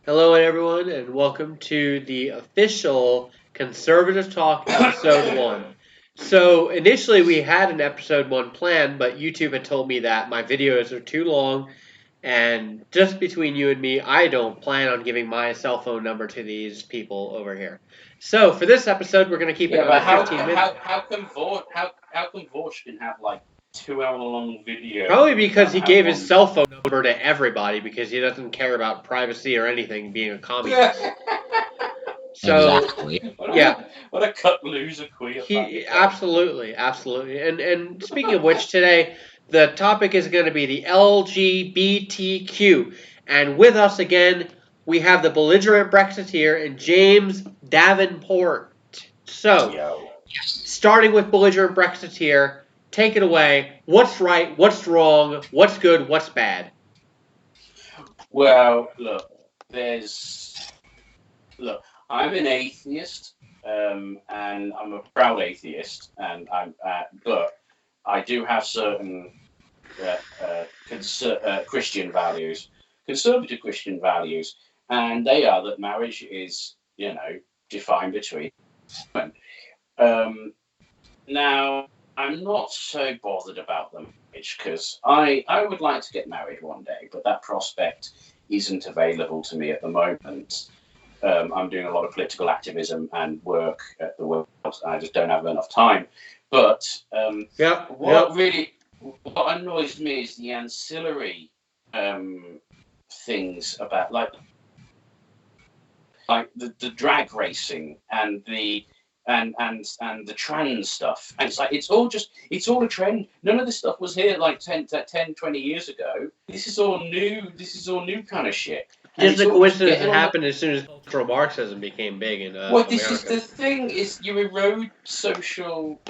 Hello, everyone, and welcome to the official Conservative Talk Episode 1. So, initially, we had an Episode 1 planned, but YouTube had told me that my videos are too long, and just between you and me, I don't plan on giving my cell phone number to these people over here. So, for this episode, we're going to keep it Yeah, under but 15 minutes. how come Vorch can have like 2 hour long video? Probably because he gave his cell phone number to everybody because he doesn't care about privacy or anything being a communist. So, Exactly. yeah. What a cut loser queer. Absolutely. And speaking of which, today the topic is going to be the LGBTQ, and with us again we have the belligerent Brexiteer and James Davenport. So, starting with belligerent Brexiteer, take it away. What's right? What's wrong? What's good? What's bad? Well, look, I'm an atheist, and I'm a proud atheist, and but I do have certain Christian values, conservative Christian values, and they are that marriage is, defined between women. Now, I'm not so bothered about them because I would like to get married one day, but that prospect isn't available to me at the moment. I'm doing a lot of political activism and work at the world, and I just don't have enough time. But what annoys me is the ancillary things about like the drag racing and the trans stuff. And it's like it's all a trend. None of this stuff was here like 10, 20 years ago. This is all new kind of shit. Just a coincidence that happened as soon as cultural Marxism became big in Well, this is the thing: is you erode social.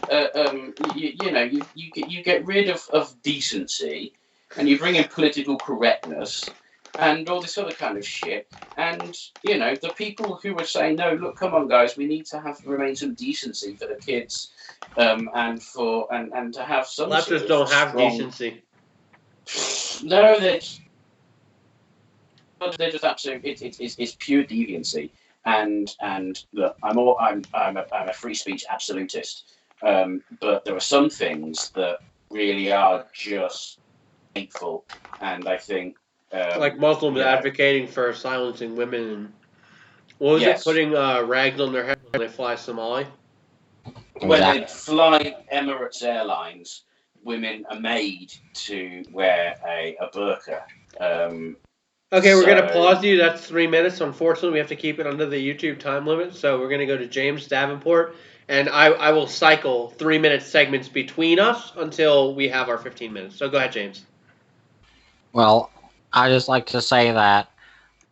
You get rid of decency, and you bring in political correctness and all this other kind of shit. And the people who were saying, "No, look, come on, guys, we need to remain some decency for the kids, and to have some." Leftists don't have decency. No, they're just absolute. It's pure deviancy, and look, I'm a free speech absolutist, but there are some things that really are just hateful, and I think like Muslims advocating for silencing women, and what was it, putting rags on their head when they fly Somali? When they fly Emirates Airlines, women are made to wear a burqa. Okay, we're going to pause you. That's 3 minutes. Unfortunately, we have to keep it under the YouTube time limit. So we're going to go to James Davenport, and I will cycle 3-minute segments between us until we have our 15 minutes. So go ahead, James. Well, I just like to say that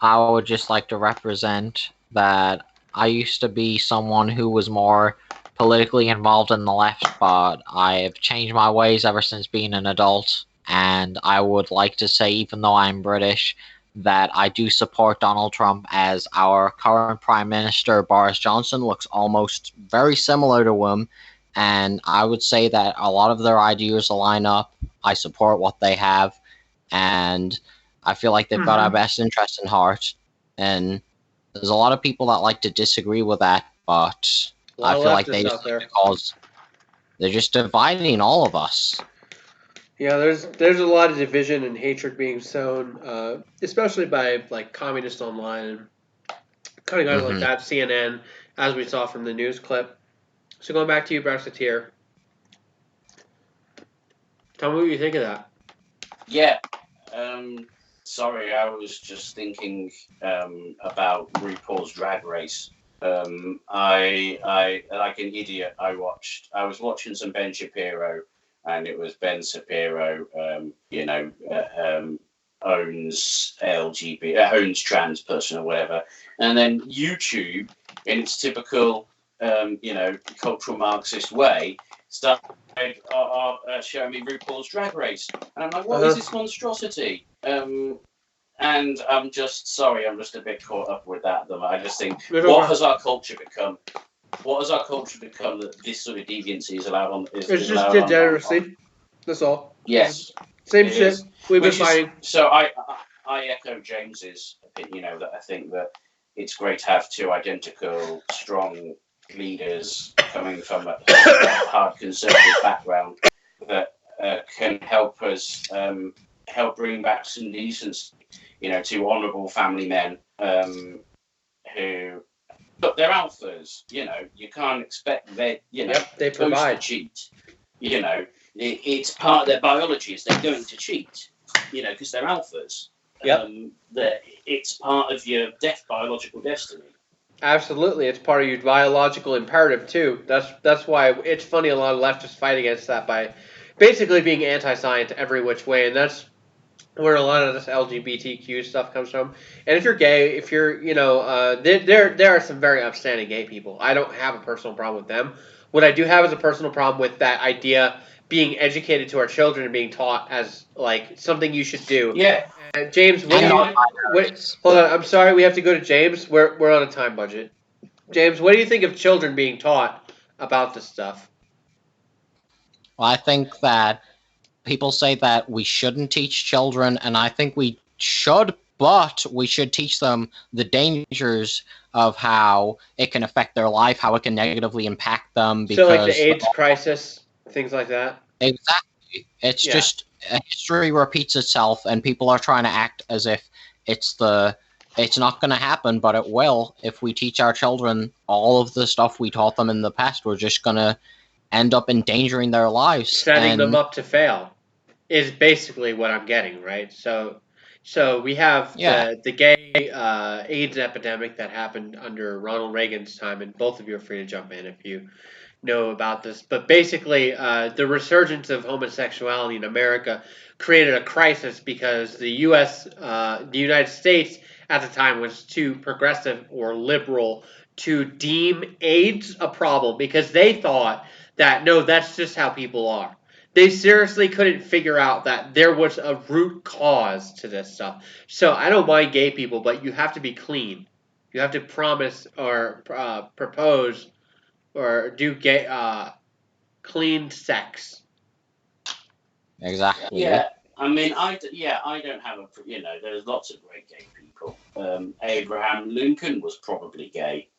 I would just like to represent that I used to be someone who was more politically involved in the left, but I've changed my ways ever since being an adult. And I would like to say, even though I'm British, that I do support Donald Trump, as our current Prime Minister, Boris Johnson, looks almost very similar to him. And I would say that a lot of their ideas line up. I support what they have. And I feel like they've got our best interest in heart. And there's a lot of people that like to disagree with that, but I feel like they just like to cause... They're just dividing all of us. Yeah, there's a lot of division and hatred being sown, especially by like communists online and kind of guys like that, CNN, as we saw from the news clip. So going back to you, Brexiteer, tell me what you think of that. Yeah, sorry, I was just thinking about RuPaul's Drag Race. I like an idiot. I was watching some Ben Shapiro. And it was Ben Shapiro, owns LGBT, owns trans person or whatever. And then YouTube, in its typical, cultural Marxist way, started showing me RuPaul's Drag Race. And I'm like, what is this monstrosity? And I'm just a bit caught up with that. I just think, what has our culture become? What has our culture become that this sort of deviancy is allowed on? It's just degeneracy. That's all. Yes. Same shit. We've been fighting. So I echo James's opinion. That I think that it's great to have two identical, strong leaders coming from a hard conservative background that can help us help bring back some decency. Two honourable family men who. Look, they're alphas. You can't expect they provide. to cheat. It's part of their biology is they're going to cheat. Because they're alphas. Yep. It's part of your biological destiny. Absolutely, it's part of your biological imperative too. That's why it's funny a lot of leftists fight against that by basically being anti-science every which way, and that's where a lot of this LGBTQ stuff comes from. And if you're gay, if you're, there are some very upstanding gay people. I don't have a personal problem with them. What I do have is a personal problem with that idea being educated to our children and being taught as like something you should do. Yeah. James, hold on. I'm sorry, we have to go to James. We're on a time budget. James, what do you think of children being taught about this stuff? Well, I think that people say that we shouldn't teach children, and I think we should, but we should teach them the dangers of how it can affect their life, how it can negatively impact them. Because so like the AIDS crisis, things like that? Exactly. It's just history repeats itself, and people are trying to act as if it's not going to happen, but it will. If we teach our children all of the stuff we taught them in the past, we're just going to end up endangering their lives. Setting them up to fail is basically what I'm getting, right? So we have the gay AIDS epidemic that happened under Ronald Reagan's time, and both of you are free to jump in if you know about this. But basically, the resurgence of homosexuality in America created a crisis because the United States at the time was too progressive or liberal to deem AIDS a problem because they thought that, no, that's just how people are. They seriously couldn't figure out that there was a root cause to this stuff. So I don't mind gay people, but you have to be clean. You have to promise or propose or do gay clean sex. Exactly. Yeah. I mean, I don't have there's lots of great gay people. Abraham Lincoln was probably gay.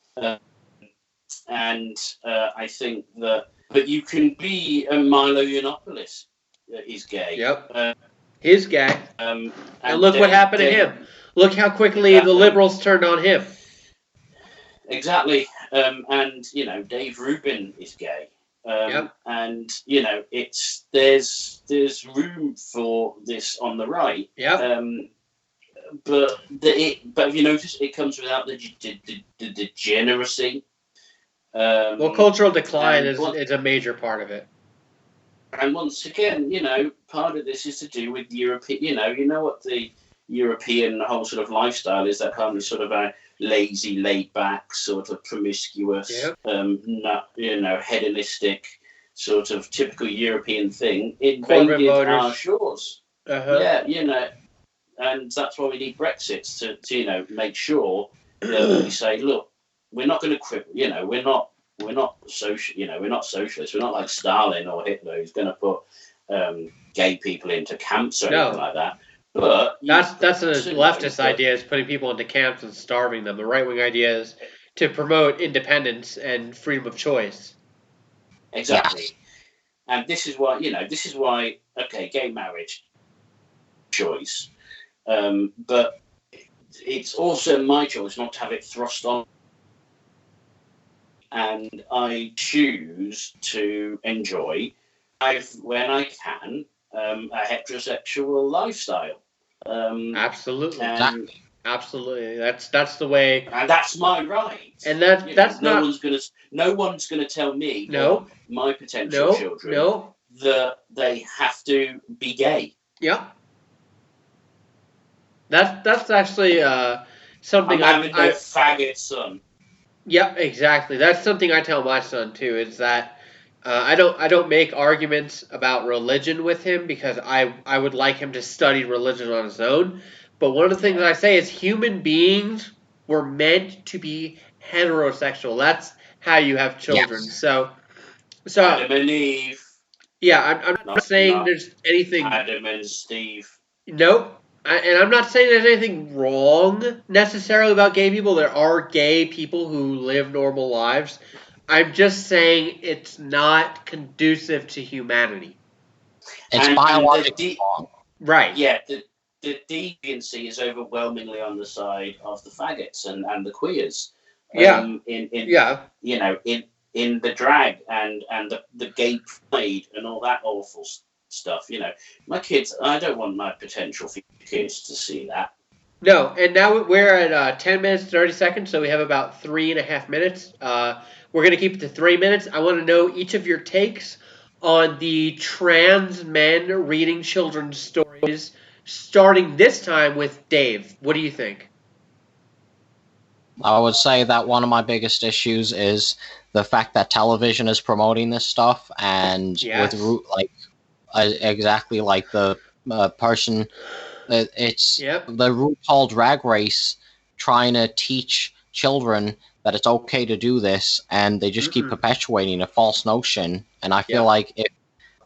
And I think that, but you can be Milo Yiannopoulos is gay. Yep. He's gay. And look what happened to him. Look how quickly the liberals turned on him. Exactly. And, Dave Rubin is gay. Yep. And, there's room for this on the right. Yep. But have you noticed it comes without the degeneracy? Cultural decline is a major part of it. And once again, part of this is to do with European. You know what the European whole sort of lifestyle is, that kind of sort of a lazy, laid back, sort of promiscuous, hedonistic, sort of typical European thing invaded our shores. Uh-huh. Yeah, and that's why we need Brexit to make sure that we say, look, we're not going to quit. We're not social. We're not socialists. We're not like Stalin or Hitler, who's going to put gay people into camps or anything like that. But that's a leftist idea, is putting people into camps and starving them. The right wing idea is to promote independence and freedom of choice. Exactly. And this is why gay marriage choice. But it's also my choice not to have it thrust on. And I choose to enjoy, when I can, a heterosexual lifestyle. Absolutely. Absolutely. That's the way. And that's my right. And that's no not. No one's gonna tell me. No. My potential children. No. That they have to be gay. Yep. That's actually something I'm having no faggot son. Yep, exactly. That's something I tell my son too. Is that I don't make arguments about religion with him because I would like him to study religion on his own. But one of the things I say is human beings were meant to be heterosexual. That's how you have children. Yes. So Adam and Eve. Yeah, I'm not saying there's anything. Adam and Steve. Nope. And I'm not saying there's anything wrong necessarily about gay people. There are gay people who live normal lives. I'm just saying it's not conducive to humanity. It's And biologically wrong. Right. yeah, the deviancy is overwhelmingly on the side of the faggots and the queers. Yeah. In Yeah. you know in the drag and the gay pride and all that awful stuff. You know, my kids. I don't want my potential kids to see that. No, and now we're at 10 minutes, 30 seconds, so we have about 3.5 minutes. We're going to keep it to 3 minutes. I want to know each of your takes on the trans men reading children's stories, starting this time with Dave. What do you think? I would say that one of my biggest issues is the fact that television is promoting this stuff, and Yes. exactly like the person. It's Yep. the RuPaul Drag Race trying to teach children that it's okay to do this, and they just keep perpetuating a false notion. And I feel Yep. like if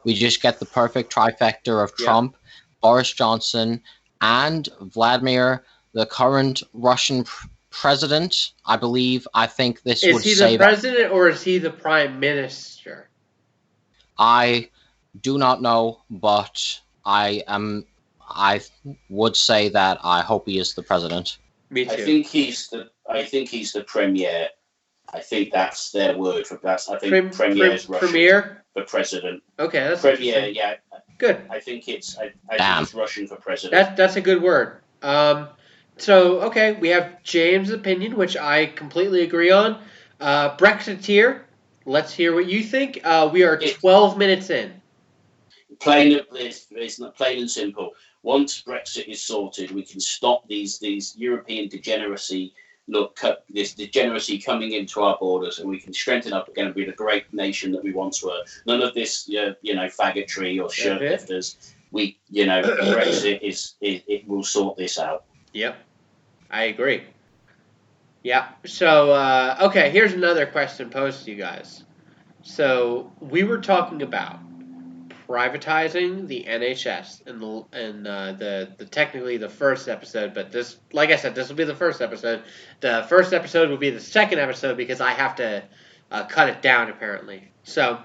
we just get the perfect trifecta of Trump, Boris Johnson, and Vladimir, the current Russian president, I think this Is would he the save. president or is he the prime minister? I do not know, but I would say that I hope he is the president. Me too. I think he's the premier. I think that's their word for that. I think premier is Russian Premier? for president. Okay, that's Premier, yeah. Good. I think it's Russian for president. That's a good word. So okay, we have James' opinion, which I completely agree on. Brexiteer, let's hear what you think. We are 12 minutes in. It's not plain and simple. Once Brexit is sorted, we can stop these European degeneracy. This degeneracy coming into our borders, and we can strengthen up again and be the great nation that we once were. None of this, faggotry or shirt lifters. Brexit it will sort this out. Yep, I agree. Yeah. So okay, here's another question posed to you guys. So we were talking about privatizing the NHS in the technically the first episode, but this, like I said, this will be the first episode. The first episode will be the second episode because I have to cut it down apparently. So,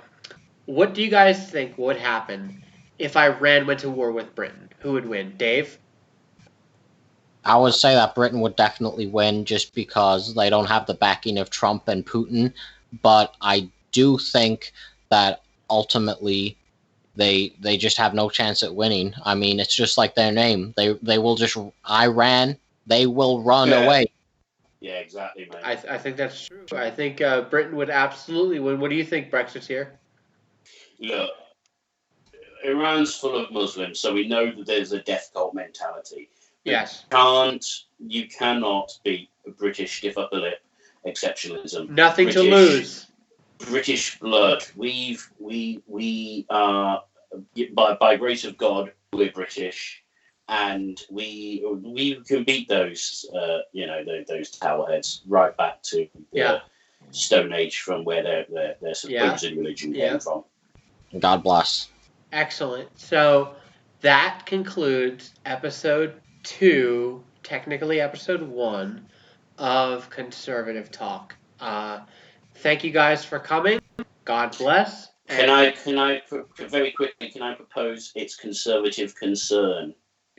what do you guys think would happen if Iran went to war with Britain? Who would win, Dave? I would say that Britain would definitely win just because they don't have the backing of Trump and Putin, but I do think that ultimately they just have no chance at winning. I mean, it's just like their name. They will just Iran. They will run away. Yeah, exactly, mate. I think that's true. I think Britain would absolutely win. What do you think, Brexiteer? Look, Iran's full of Muslims, so we know that there's a death cult mentality. Yes. You cannot beat a British stiff upper lip exceptionalism. Nothing to lose. British blood. We are by grace of God, we're British, and we can beat those those towerheads right back to the Stone Age from where their supposed religion came from. God bless. Excellent. So that concludes episode 2, technically episode 1 of Conservative Talk. Thank you guys for coming. God bless. Can I very quickly? Can I propose it's conservative concern?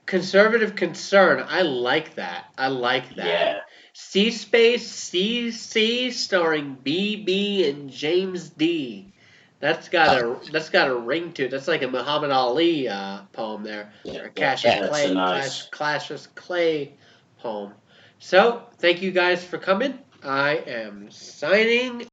Conservative concern. I like that. Yeah. C-Space CC starring BB and James D. That's got a ring to it. That's like a Muhammad Ali poem there, or a Cassius Clay poem. So thank you guys for coming. I am signing